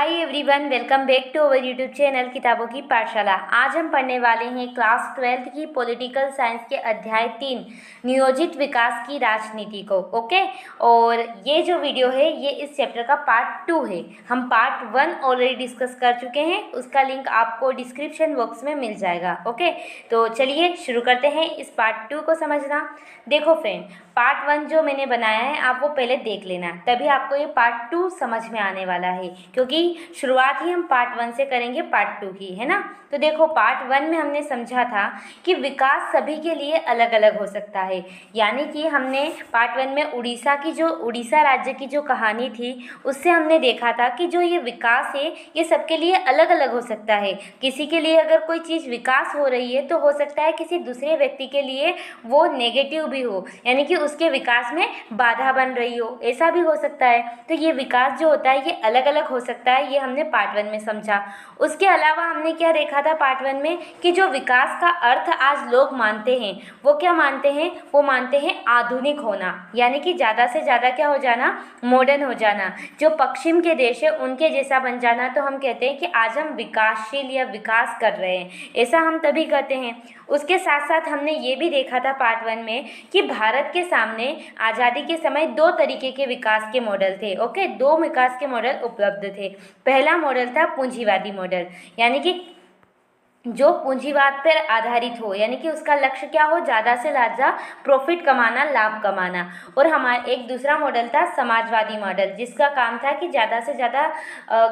Hi everyone, welcome back to our YouTube channel किताबों की पाठशाला। आज हम पढ़ने वाले हैं क्लास 12th की पॉलिटिकल साइंस के अध्याय 3 नियोजित विकास की राजनीति को। ओके, और ये जो वीडियो है ये इस चैप्टर का पार्ट 2 है। हम पार्ट 1 ऑलरेडी डिस्कस कर चुके हैं, उसका लिंक आपको डिस्क्रिप्शन बॉक्स में मिल जाएगा। ओके, तो चलिए शुरू करते हैं इस पार्ट 2 को समझना। देखो फ्रेंड, पार्ट 1 जो मैंने बनाया है आप वो पहले देख लेना, तभी आपको ये पार्ट 2 समझ में आने वाला है, क्योंकि शुरुआत ही हम पार्ट 1 से करेंगे पार्ट 2 की, है ना। तो देखो, पार्ट 1 में हमने समझा था कि विकास सभी के लिए अलग अलग हो सकता है। यानी कि हमने पार्ट 1 में उड़ीसा राज्य की जो कहानी थी उससे हमने देखा था कि जो ये विकास है ये सबके लिए अलग अलग हो सकता है। किसी के लिए अगर कोई चीज़ विकास हो रही है तो हो सकता है किसी दूसरे व्यक्ति के लिए वो नेगेटिव भी हो, यानी कि उसके विकास में बाधा बन रही हो, ऐसा भी हो सकता है। तो ये विकास जो होता है ये अलग अलग हो सकता है, ये हमने पार्ट 1 में समझा। उसके अलावा हमने क्या देखा था पार्ट 1 में कि जो विकास का अर्थ आज लोग मानते हैं वो क्या मानते हैं, वो मानते हैं आधुनिक होना, यानी कि ज़्यादा से ज़्यादा क्या हो जाना, मॉडर्न हो जाना। जो पश्चिम के देश है उनके जैसा बन जाना। तो हम कहते हैं कि आज हम विकासशील या विकास कर रहे हैं, ऐसा हम तभी कहते हैं। उसके साथ साथ हमने ये भी देखा था पार्ट 1 में कि भारत के सामने आज़ादी के समय 2 तरीके के विकास के मॉडल थे। ओके, 2 विकास के मॉडल उपलब्ध थे। पहला मॉडल था पूंजीवादी मॉडल, यानी कि जो पूंजीवाद पर आधारित हो, यानी कि उसका लक्ष्य क्या हो, ज़्यादा से ज़्यादा प्रॉफिट कमाना, लाभ कमाना। और हमारा एक दूसरा मॉडल था समाजवादी मॉडल, जिसका काम था कि ज़्यादा से ज़्यादा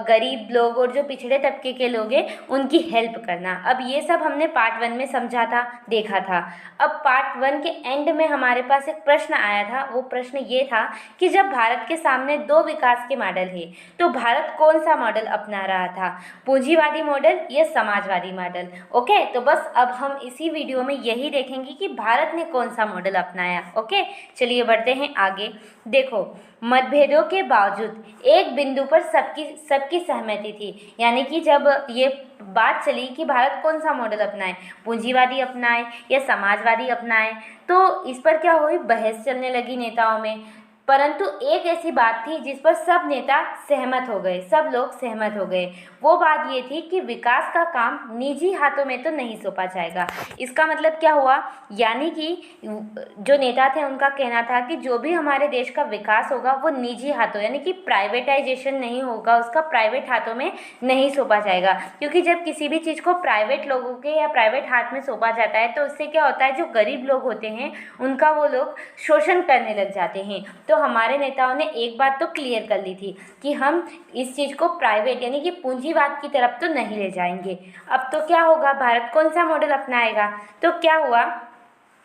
गरीब लोग और जो पिछड़े तबके के लोग हैं उनकी हेल्प करना। अब ये सब हमने पार्ट 1 में समझा था, देखा था। अब पार्ट 1 के एंड में हमारे पास एक प्रश्न आया था। वो प्रश्न ये था कि जब भारत के सामने 2 विकास के मॉडल है तो भारत कौन सा मॉडल अपना रहा था, पूंजीवादी मॉडल या समाजवादी मॉडल। ओके, तो बस अब हम इसी वीडियो में यही देखेंगे कि भारत ने कौन सा मॉडल अपनाया। ओके, चलिए बढ़ते हैं आगे। देखो, मतभेदों के बावजूद एक बिंदु पर सबकी सहमति थी, यानी कि जब ये बात चली कि भारत कौन सा मॉडल अपनाए, पूंजीवादी अपनाए या समाजवादी अपनाए, तो इस पर क्या हुई, बहस चलने लगी नेताओं में। परंतु एक ऐसी बात थी जिस पर सब नेता सहमत हो गए, सब लोग सहमत हो गए। वो बात ये थी कि विकास का काम निजी हाथों में तो नहीं सौंपा जाएगा। इसका मतलब क्या हुआ, यानी कि जो नेता थे उनका कहना था कि जो भी हमारे देश का विकास होगा वो निजी हाथों, यानी कि प्राइवेटाइजेशन नहीं होगा, उसका प्राइवेट हाथों में नहीं सौंपा जाएगा। क्योंकि जब किसी भी चीज़ को प्राइवेट लोगों के या प्राइवेट हाथ में सौंपा जाता है तो उससे क्या होता है, जो गरीब लोग होते हैं उनका वो लोग शोषण करने लग जाते हैं। तो हमारे नेताओं ने एक बात तो क्लियर कर ली थी कि हम इस चीज़ को प्राइवेट यानी कि पूंजीवाद की तरफ तो नहीं ले जाएंगे। अब तो क्या होगा, भारत कौन सा मॉडल अपनाएगा, तो क्या हुआ,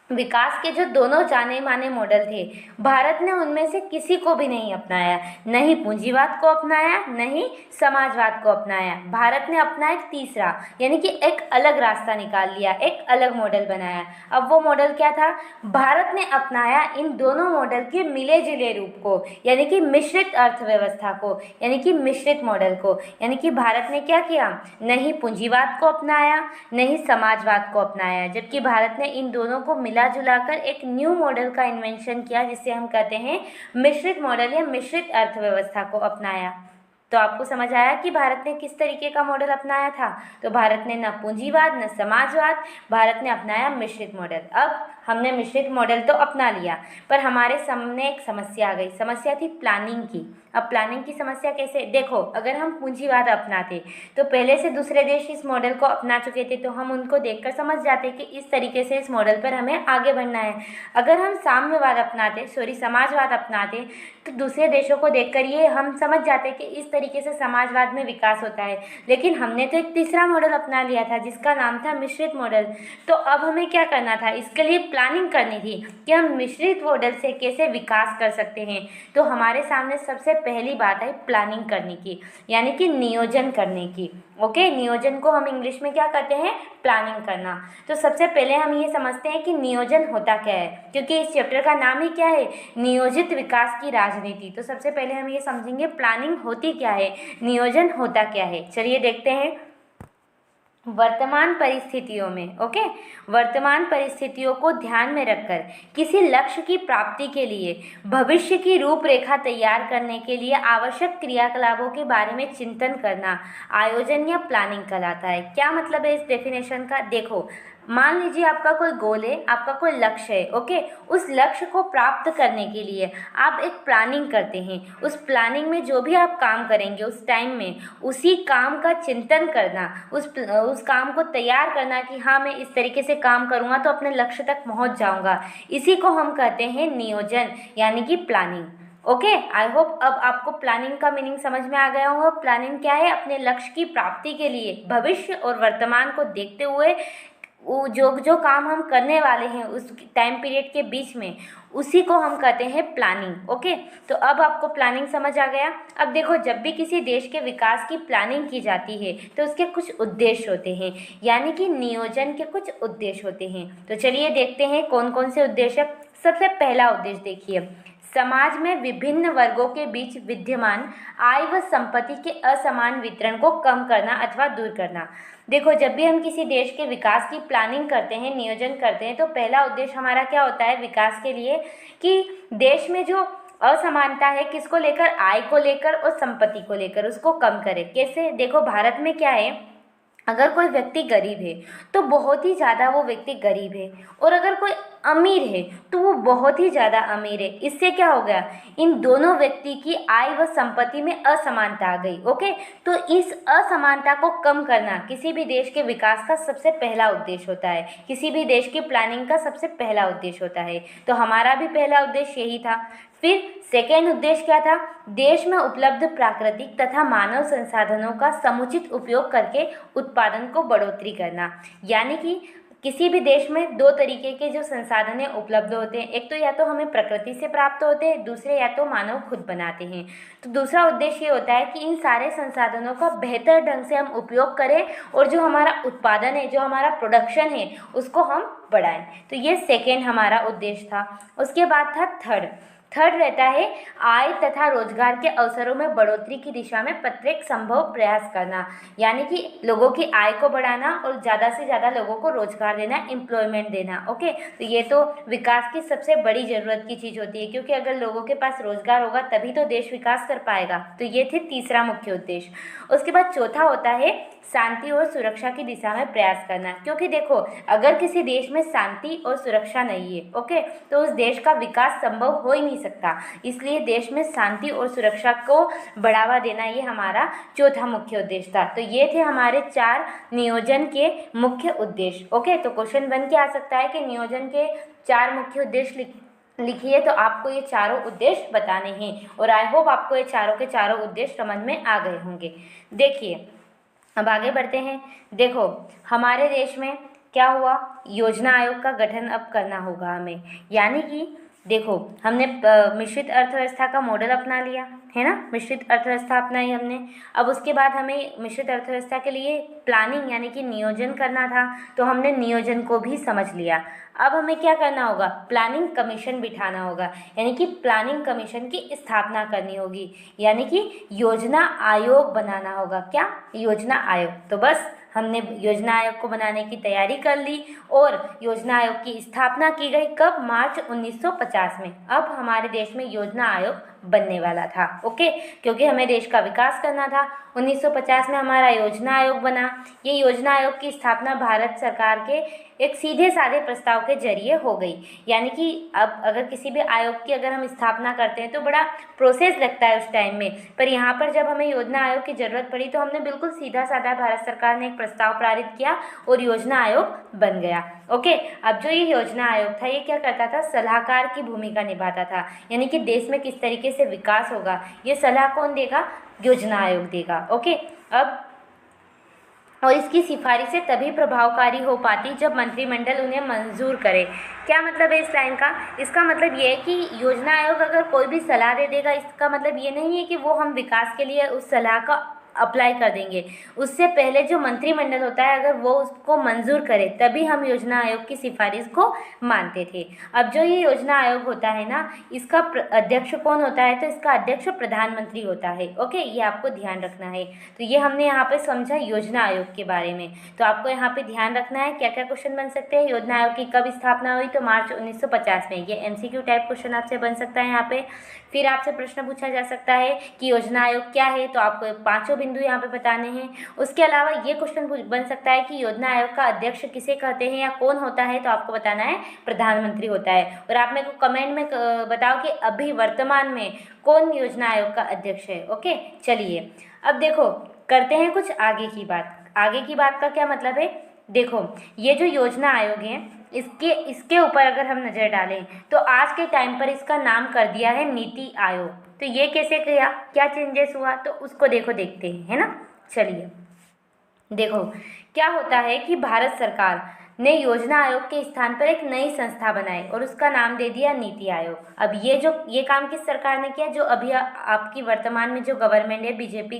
विकास के जो दोनों जाने माने मॉडल थे भारत ने उनमें से किसी को भी नहीं अपनाया, नहीं पूंजीवाद को अपनाया, नहीं समाजवाद को अपनाया। भारत ने अपना एक तीसरा यानी कि एक अलग रास्ता निकाल लिया, एक अलग मॉडल बनाया। अब वो मॉडल क्या था, भारत ने अपनाया इन दोनों मॉडल के मिले जुले रूप को, यानी कि मिश्रित अर्थव्यवस्था को, यानी कि मिश्रित मॉडल को। यानी कि भारत ने क्या किया, नहीं पूंजीवाद को अपनाया, नहीं समाजवाद को अपनाया, जबकि भारत ने इन दोनों को मिला जुलाकर एक न्यू मॉडल का इन्वेंशन किया, जिसे हम कहते हैं मिश्रित मॉडल या मिश्रित अर्थव्यवस्था को अपनाया। तो आपको समझ आया कि भारत ने किस तरीके का मॉडल अपनाया था। तो भारत ने न पूंजीवाद न समाजवाद, भारत ने अपनाया मिश्रित मॉडल। अब हमने मिश्रित मॉडल तो अपना लिया, पर हमारे सामने एक समस्या आ गई। समस्या थी प्लानिंग की। अब प्लानिंग की समस्या कैसे, देखो, अगर हम पूंजीवाद अपनाते तो पहले से दूसरे देश इस मॉडल को अपना चुके थे, तो हम उनको देखकर समझ जाते कि इस तरीके से इस मॉडल पर हमें आगे बढ़ना है। अगर हम समाजवाद अपनाते तो दूसरे देशों को देखकर ये हम समझ जाते कि इस तरीके से समाजवाद में विकास होता है। लेकिन हमने तो एक तीसरा मॉडल अपना लिया था जिसका नाम था मिश्रित मॉडल। तो अब हमें क्या करना था, इसके लिए प्लानिंग करनी थी कि हम मिश्रित मॉडल से कैसे विकास कर सकते हैं। तो हमारे सामने सबसे पहली बात है प्लानिंग करने की, यानी कि नियोजन करने की। ओके, नियोजन को हम इंग्लिश में क्या कहते हैं, प्लानिंग करना। तो सबसे पहले हम ये समझते हैं कि नियोजन होता क्या है, क्योंकि इस चैप्टर का नाम ही क्या है, नियोजित विकास की राजनीति। तो सबसे पहले हम ये समझेंगे प्लानिंग होती क्या है, नियोजन होता क्या है। चलिए देखते हैं। वर्तमान परिस्थितियों में, ओके, वर्तमान परिस्थितियों को ध्यान में रखकर किसी लक्ष्य की प्राप्ति के लिए भविष्य की रूपरेखा तैयार करने के लिए आवश्यक क्रियाकलापों के बारे में चिंतन करना आयोजन या प्लानिंग कहलाता है। क्या मतलब है इस डेफिनेशन का? देखो, मान लीजिए आपका कोई गोल है, आपका कोई लक्ष्य है, ओके, उस लक्ष्य को प्राप्त करने के लिए आप एक प्लानिंग करते हैं। उस प्लानिंग में जो भी आप काम करेंगे उस टाइम में उसी काम का चिंतन करना, उस काम को तैयार करना कि हाँ मैं इस तरीके से काम करूँगा तो अपने लक्ष्य तक पहुँच जाऊँगा, इसी को हम कहते हैं नियोजन यानी कि प्लानिंग। ओके, आई होप अब आपको प्लानिंग का मीनिंग समझ में आ गया होगा। प्लानिंग क्या है? अपने लक्ष्य की प्राप्ति के लिए भविष्य और वर्तमान को देखते हुए वो जो काम हम करने वाले हैं उस टाइम पीरियड के बीच में, उसी को हम कहते हैं प्लानिंग। ओके, तो अब आपको प्लानिंग समझ आ गया। अब देखो, जब भी किसी देश के विकास की प्लानिंग की जाती है तो उसके कुछ उद्देश्य होते हैं, यानी कि नियोजन के कुछ उद्देश्य होते हैं। तो चलिए देखते हैं कौन कौन से उद्देश्य। सबसे पहला उद्देश्य देखिए, समाज में विभिन्न वर्गों के बीच विद्यमान आय व संपत्ति के असमान वितरण को कम करना अथवा दूर करना। देखो, जब भी हम किसी देश के विकास की प्लानिंग करते हैं, नियोजन करते हैं, तो पहला उद्देश्य हमारा क्या होता है विकास के लिए कि देश में जो असमानता है किसको लेकर, आय को लेकर और संपत्ति को लेकर, उसको कम करें। कैसे? देखो, भारत में क्या है, अगर कोई व्यक्ति गरीब है तो बहुत ही ज़्यादा वो व्यक्ति गरीब है, और अगर कोई अमीर है तो वो बहुत ही ज़्यादा अमीर है। इससे क्या हो गया, इन दोनों व्यक्ति की आय व संपत्ति में असमानता आ गई। ओके, तो इस असमानता को कम करना किसी भी देश के विकास का सबसे पहला उद्देश्य होता है, किसी भी देश की प्लानिंग का सबसे पहला उद्देश्य होता है। तो हमारा भी पहला उद्देश्य यही था। फिर सेकेंड उद्देश्य क्या था? देश में उपलब्ध प्राकृतिक तथा मानव संसाधनों का समुचित उपयोग करके उत्पादन को बढ़ोतरी करना। यानी कि किसी भी देश में दो तरीके के जो संसाधन उपलब्ध होते हैं, एक तो या तो हमें प्रकृति से प्राप्त होते हैं, दूसरे या तो मानव खुद बनाते हैं। तो दूसरा उद्देश्य ये होता है कि इन सारे संसाधनों का बेहतर ढंग से हम उपयोग करें और जो हमारा उत्पादन है, जो हमारा प्रोडक्शन है, उसको हम बढ़ाएं। तो ये सेकेंड हमारा उद्देश्य था। उसके बाद था थर्ड रहता है आय तथा रोजगार के अवसरों में बढ़ोतरी की दिशा में प्रत्येक संभव प्रयास करना। यानी कि लोगों की आय को बढ़ाना और ज़्यादा से ज़्यादा लोगों को रोजगार देना, एम्प्लॉयमेंट देना। ओके, तो ये तो विकास की सबसे बड़ी ज़रूरत की चीज़ होती है, क्योंकि अगर लोगों के पास रोजगार होगा तभी तो देश विकास कर पाएगा। तो ये थे तीसरा मुख्य उद्देश्य। उसके बाद चौथा होता है शांति और सुरक्षा की दिशा में प्रयास करना। क्योंकि देखो, अगर किसी देश में शांति और सुरक्षा नहीं है, ओके, तो उस देश का विकास संभव हो ही नहीं सकता। इसलिए देश में शांति और सुरक्षा को बढ़ावा देना ये हमारा चौथा मुख्य उद्देश्य था। तो ये थे हमारे 4 नियोजन के मुख्य उद्देश्य। ओके, तो क्वेश्चन बन के आ सकता है कि नियोजन के 4 मुख्य उद्देश्य लिखिए। तो आपको ये चारों उद्देश्य बताने हैं, और आई होप आपको ये चारों के चारों उद्देश्य समझ में आ गए होंगे। देखिए, अब आगे बढ़ते हैं। देखो, हमारे देश में क्या हुआ, योजना आयोग का गठन अब करना होगा हमें। यानी कि देखो, हमने मिश्रित अर्थव्यवस्था का मॉडल अपना लिया है ना, मिश्रित अर्थव्यवस्था अपनाई हमने। अब उसके बाद हमें मिश्रित अर्थव्यवस्था के लिए प्लानिंग यानी कि नियोजन करना था, तो हमने नियोजन को भी समझ लिया। अब हमें क्या करना होगा, प्लानिंग कमीशन बिठाना होगा, यानी कि प्लानिंग कमीशन की स्थापना करनी होगी, यानी कि योजना आयोग बनाना होगा। क्या? योजना आयोग। तो बस हमने योजना आयोग को बनाने की तैयारी कर ली और योजना आयोग की स्थापना की गई। कब? मार्च 1950 में। अब हमारे देश में योजना आयोग बनने वाला था। ओके, क्योंकि हमें देश का विकास करना था। 1950 में हमारा योजना आयोग बना। ये योजना आयोग की स्थापना भारत सरकार के एक सीधे साधे प्रस्ताव के जरिए हो गई। यानी कि अब अगर किसी भी आयोग की अगर हम स्थापना करते हैं तो बड़ा प्रोसेस लगता है उस टाइम में, पर यहाँ पर जब हमें योजना आयोग की ज़रूरत पड़ी तो हमने बिल्कुल सीधा साधा भारत सरकार ने एक प्रस्ताव पारित किया और योजना आयोग बन गया। ओके, अब जो ये योजना आयोग था ये क्या करता था, सलाहकार की भूमिका निभाता था। यानी कि देश में किस तरीके से विकास होगा ये सलाह कौन देगा, योजना आयोग देगा। ओके, अब और इसकी सिफारिशें तभी प्रभावकारी हो पाती जब मंत्रिमंडल उन्हें मंजूर करे। क्या मतलब है इस लाइन का? इसका मतलब ये है कि योजना आयोग अगर कोई भी सलाह दे देगा, इसका मतलब ये नहीं है कि वो हम विकास के लिए उस सलाह का अप्लाई कर देंगे। उससे पहले जो मंत्रिमंडल होता है अगर वो उसको मंजूर करे तभी हम योजना आयोग की सिफारिश को मानते थे। अब जो ये योजना आयोग होता है ना, इसका अध्यक्ष कौन होता है, तो इसका अध्यक्ष प्रधानमंत्री होता है। ओके, ये आपको ध्यान रखना है। तो ये हमने यहाँ पे समझा योजना आयोग के बारे में। तो आपको यहाँ पे ध्यान रखना है क्या क्या क्वेश्चन बन सकते हैं। योजना आयोग की कब स्थापना हुई, तो मार्च 1950 में। ये MCQ टाइप क्वेश्चन आपसे बन सकता है यहाँ पे। फिर आपसे प्रश्न पूछा जा सकता है कि योजना आयोग क्या है, तो आपको 5 बिंदु यहाँ पे बताने हैं। उसके अलावा ये क्वेश्चन बन सकता है कि योजना आयोग का अध्यक्ष किसे कहते हैं या कौन होता है, तो आपको बताना है प्रधानमंत्री होता है। और आप मेरे को कमेंट में बताओ कि अभी वर्तमान में कौन योजना आयोग का अध्यक्ष है। ओके, चलिए अब देखो करते हैं कुछ आगे की बात। आगे की बात का क्या मतलब है, देखो ये जो योजना आयोग है इसके ऊपर अगर हम नज़र डालें तो आज के टाइम पर इसका नाम कर दिया है नीति आयोग। तो ये कैसे किया, क्या चेंजेस हुआ, तो उसको देखते हैं, है ना। चलिए देखो क्या होता है कि भारत सरकार ने योजना आयोग के स्थान पर एक नई संस्था बनाई और उसका नाम दे दिया नीति आयोग। अब ये काम किस सरकार ने किया, जो अभी आपकी वर्तमान में जो गवर्नमेंट है बीजेपी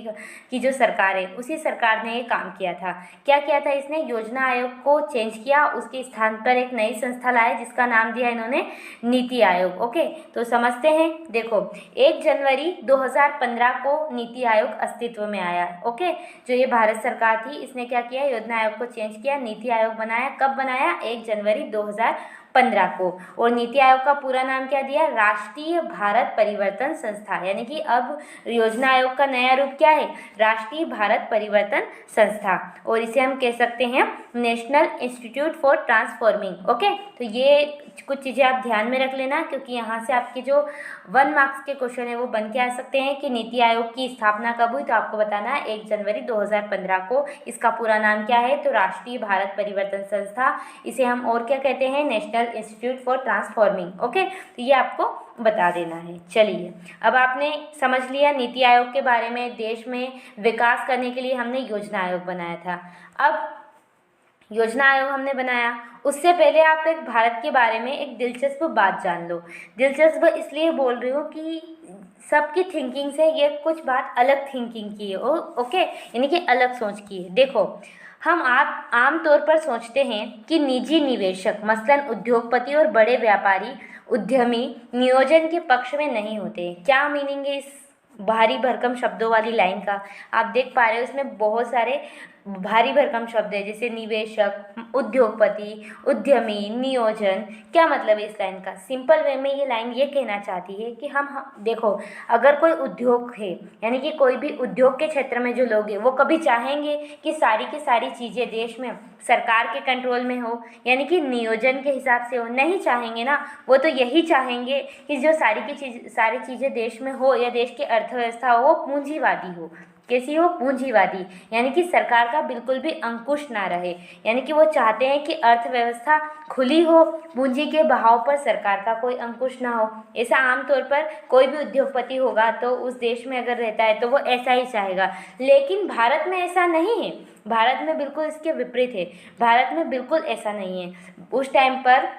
की जो सरकार है उसी सरकार ने ये काम किया था। क्या किया था, इसने योजना आयोग को चेंज किया, उसके स्थान पर एक नई संस्था लाए जिसका नाम दिया इन्होंने नीति आयोग। ओके, तो समझते हैं। देखो 1 जनवरी 2015 को नीति आयोग अस्तित्व में आया। ओके, जो ये भारत सरकार थी इसने क्या किया, योजना आयोग को चेंज किया, नीति आयोग बनाया। कब बनाया, 1 जनवरी 2015 को। और नीति आयोग का पूरा नाम क्या दिया, राष्ट्रीय भारत परिवर्तन संस्था। यानी कि अब योजना आयोग का नया रूप क्या है, राष्ट्रीय भारत परिवर्तन संस्था। और इसे हम कह सकते हैं national institute for transforming. Okay, तो ये कुछ चीज़ें आप ध्यान में रख लेना क्योंकि यहाँ से आपके जो 1 मार्क्स के क्वेश्चन है वो बन के आ सकते हैं कि नीति आयोग की स्थापना कब हुई, तो आपको बताना है 1 जनवरी 2015 को। इसका पूरा नाम क्या है, तो राष्ट्रीय भारत परिवर्तन संस्था। इसे हम और क्या कहते हैं, national institute for transforming. Okay, तो ये आपको बता देना है। चलिए अब आपने समझ लिया नीति आयोग के बारे में। देश में विकास करने के लिए हमने योजना आयोग बनाया था। अब योजना आयोग हमने बनाया, उससे पहले आप एक भारत के बारे में एक दिलचस्प बात जान लो। दिलचस्प इसलिए बोल रही हूँ कि सबकी थिंकिंग से ये कुछ बात अलग थिंकिंग की है। ओके, यानी कि अलग सोच की है। देखो हम आम तौर पर सोचते हैं कि निजी निवेशक मसलन उद्योगपति और बड़े व्यापारी उद्यमी नियोजन के पक्ष में नहीं होते। क्या मीनिंग है इस भारी भरकम शब्दों वाली लाइन का, आप देख पा रहे हो इसमें बहुत सारे भारी भरकम शब्द है जैसे निवेशक, उद्योगपति, उद्यमी, नियोजन। क्या मतलब है इस लाइन का, सिंपल वे में ये लाइन ये कहना चाहती है कि हम देखो अगर कोई उद्योग है यानी कि कोई भी उद्योग के क्षेत्र में जो लोग हैं वो कभी चाहेंगे कि सारी की सारी चीज़ें देश में सरकार के कंट्रोल में हो यानी कि नियोजन के हिसाब से हो, नहीं चाहेंगे ना। वो तो यही चाहेंगे कि जो सारी चीज़ें देश में हो या देश की अर्थव्यवस्था हो वो पूंजीवादी हो। कैसी हो, पूंजीवादी, यानी कि सरकार का बिल्कुल भी अंकुश ना रहे। यानी कि वो चाहते हैं कि अर्थव्यवस्था खुली हो, पूंजी के बहाव पर सरकार का कोई अंकुश ना हो। ऐसा आमतौर पर कोई भी उद्योगपति होगा तो उस देश में अगर रहता है तो वो ऐसा ही चाहेगा। लेकिन भारत में ऐसा नहीं है, भारत में बिल्कुल इसके विपरीत है। भारत में बिल्कुल ऐसा नहीं है। उस टाइम पर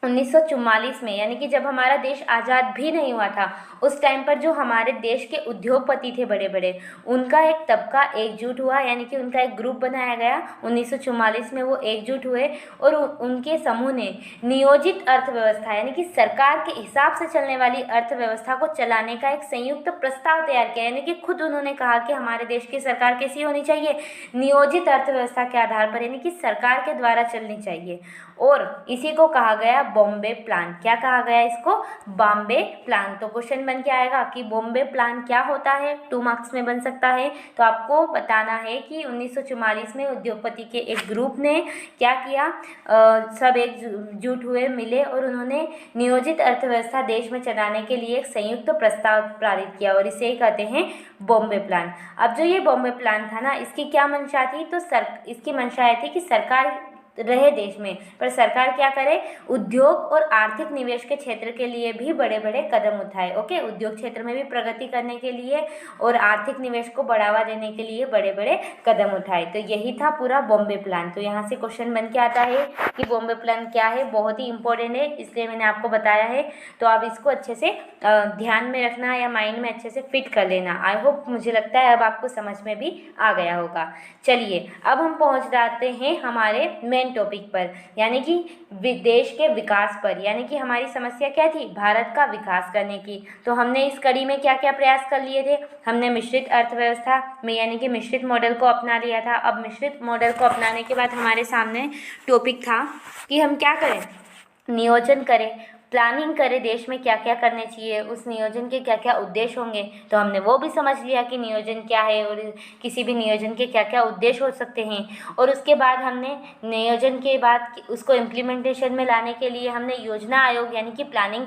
1944 में यानी कि जब हमारा देश आज़ाद भी नहीं हुआ था उस टाइम पर जो हमारे देश के उद्योगपति थे बड़े बड़े, उनका एक तबका एकजुट हुआ यानी कि उनका एक ग्रुप बनाया गया। 1944 में वो एकजुट हुए और उनके समूह ने नियोजित अर्थव्यवस्था यानी कि सरकार के हिसाब से चलने वाली अर्थव्यवस्था को चलाने का एक संयुक्त प्रस्ताव तैयार किया। यानी कि खुद उन्होंने कहा कि हमारे देश की सरकार कैसी होनी चाहिए, नियोजित अर्थव्यवस्था के आधार पर यानी कि सरकार के द्वारा चलनी चाहिए। और इसी को कहा गया बॉम्बे प्लान। क्या कहा गया इसको, बॉम्बे प्लान। तो क्वेश्चन बन के आएगा कि बॉम्बे प्लान क्या होता है, 2 मार्क्स में बन सकता है। तो आपको बताना है कि 1944 में उद्योगपति के एक ग्रुप ने क्या किया, सब एकजुट हुए, मिले और उन्होंने नियोजित अर्थव्यवस्था देश में चलाने के लिए एक संयुक्त प्रस्ताव पारित किया और इसे ही कहते हैं बॉम्बे प्लान। अब जो ये बॉम्बे प्लान था ना, इसकी क्या मंशा थी, तो इसकी मंशा ये थी कि सरकार रहे देश में पर सरकार क्या करे, उद्योग और आर्थिक निवेश के क्षेत्र के लिए भी बड़े बड़े कदम उठाए। ओके, उद्योग क्षेत्र में भी प्रगति करने के लिए और आर्थिक निवेश को बढ़ावा देने के लिए बड़े बड़े कदम उठाए। तो यही था पूरा बॉम्बे प्लान। तो यहाँ से क्वेश्चन बन के आता है कि बॉम्बे प्लान क्या है, बहुत ही इंपॉर्टेंट है, इसलिए मैंने आपको बताया है। तो आप इसको अच्छे से ध्यान में रखना या माइंड में अच्छे से फिट कर लेना। आई होप, मुझे लगता है अब आपको समझ में भी आ गया होगा। चलिए अब हम पहुंच जाते हैं हमारे मेन टॉपिक पर, यानी कि देश के विकास पर। यानी कि हमारी समस्या क्या थी, भारत का विकास करने की। तो हमने इस कड़ी में क्या क्या प्रयास कर लिए थे, हमने मिश्रित अर्थव्यवस्था में यानी कि मिश्रित मॉडल को अपना लिया था। अब मिश्रित मॉडल को अपनाने के बाद हमारे सामने टॉपिक था कि हम क्या करें, नियोजन करें, प्लानिंग करें, देश में क्या क्या करने चाहिए, उस नियोजन के क्या क्या उद्देश्य होंगे। तो हमने वो भी समझ लिया कि नियोजन क्या है और किसी भी नियोजन के क्या क्या उद्देश्य हो सकते हैं। और उसके बाद हमने नियोजन के बाद उसको इम्प्लीमेंटेशन में लाने के लिए हमने योजना आयोग यानी कि प्लानिंग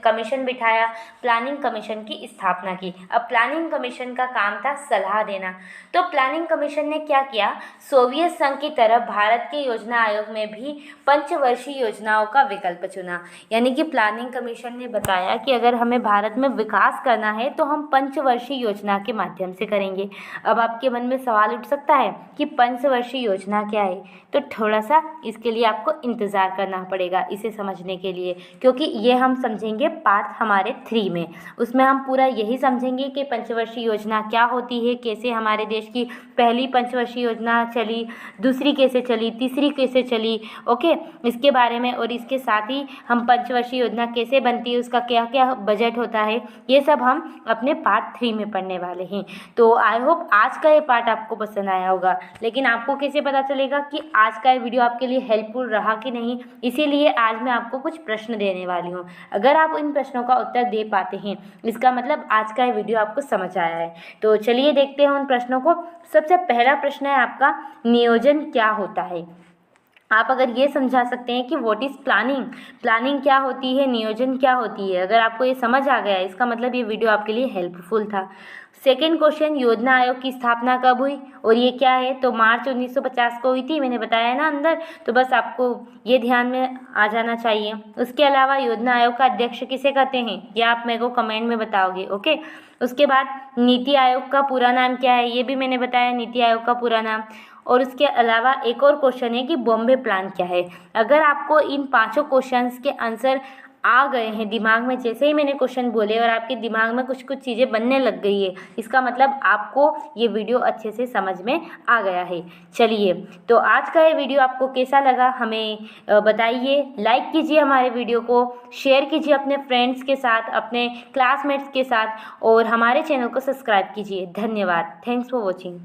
कमीशन बिठाया, प्लानिंग कमीशन की स्थापना की। अब प्लानिंग कमीशन का काम था सलाह देना। तो प्लानिंग कमीशन ने क्या किया, सोवियत संघ की तरह भारत के योजना आयोग में भी पंचवर्षीय योजनाओं का विकल्प चुना। यानी कि प्लानिंग कमीशन ने बताया कि अगर हमें भारत में विकास करना है तो हम पंचवर्षीय योजना के माध्यम से करेंगे। अब आपके मन में सवाल उठ सकता है कि पंचवर्षीय योजना क्या है, तो थोड़ा सा इसके लिए आपको इंतज़ार करना पड़ेगा इसे समझने के लिए, क्योंकि ये हम समझेंगे पार्ट हमारे 3 में। उसमें हम पूरा यही समझेंगे कि पंचवर्षीय योजना क्या होती है, कैसे हमारे देश की पहली पंचवर्षीय योजना चली, दूसरी कैसे चली, तीसरी कैसे चली, ओके, इसके बारे में। और इसके साथ ही हम पंचवर्षीय योजना कैसे बनती है, उसका क्या क्या बजट होता है, ये सब हम अपने पार्ट 3 में पढ़ने वाले हैं। तो आई होप आज का ये पार्ट आपको पसंद आया होगा। लेकिन आपको कैसे पता चलेगा कि आज का ये वीडियो आपके लिए हेल्पफुल रहा कि नहीं, इसीलिए आज मैं आपको कुछ प्रश्न देने वाली हूँ। अगर आप इन प्रश्नों का उत्तर दे पाते हैं, इसका मतलब आज का ये वीडियो आपको समझ आया है। तो चलिए देखते हैं उन प्रश्नों को। सबसे पहला प्रश्न है आपका, नियोजन क्या होता है। आप अगर ये समझा सकते हैं कि व्हाट इज़ प्लानिंग, प्लानिंग क्या होती है, नियोजन क्या होती है, अगर आपको ये समझ आ गया, इसका मतलब ये वीडियो आपके लिए हेल्पफुल था। सेकेंड क्वेश्चन, योजना आयोग की स्थापना कब हुई और ये क्या है, तो मार्च 1950 को हुई थी, मैंने बताया ना अंदर, तो बस आपको ये ध्यान में आ जाना चाहिए। उसके अलावा योजना आयोग का अध्यक्ष किसे कहते हैं, या आप मेरे को कमेंट में बताओगे, ओके। उसके बाद नीति आयोग का पूरा नाम क्या है, ये भी मैंने बताया, नीति आयोग का पूरा नाम। और उसके अलावा एक और क्वेश्चन है कि बॉम्बे प्लान क्या है। अगर आपको इन पांचों क्वेश्चंस के आंसर आ गए हैं दिमाग में, जैसे ही मैंने क्वेश्चन बोले और आपके दिमाग में कुछ कुछ चीज़ें बनने लग गई है, इसका मतलब आपको ये वीडियो अच्छे से समझ में आ गया है। चलिए, तो आज का ये वीडियो आपको कैसा लगा हमें बताइए। लाइक कीजिए हमारे वीडियो को, शेयर कीजिए अपने फ्रेंड्स के साथ, अपने क्लासमेट्स के साथ, और हमारे चैनल को सब्सक्राइब कीजिए। धन्यवाद। Thanks for watching.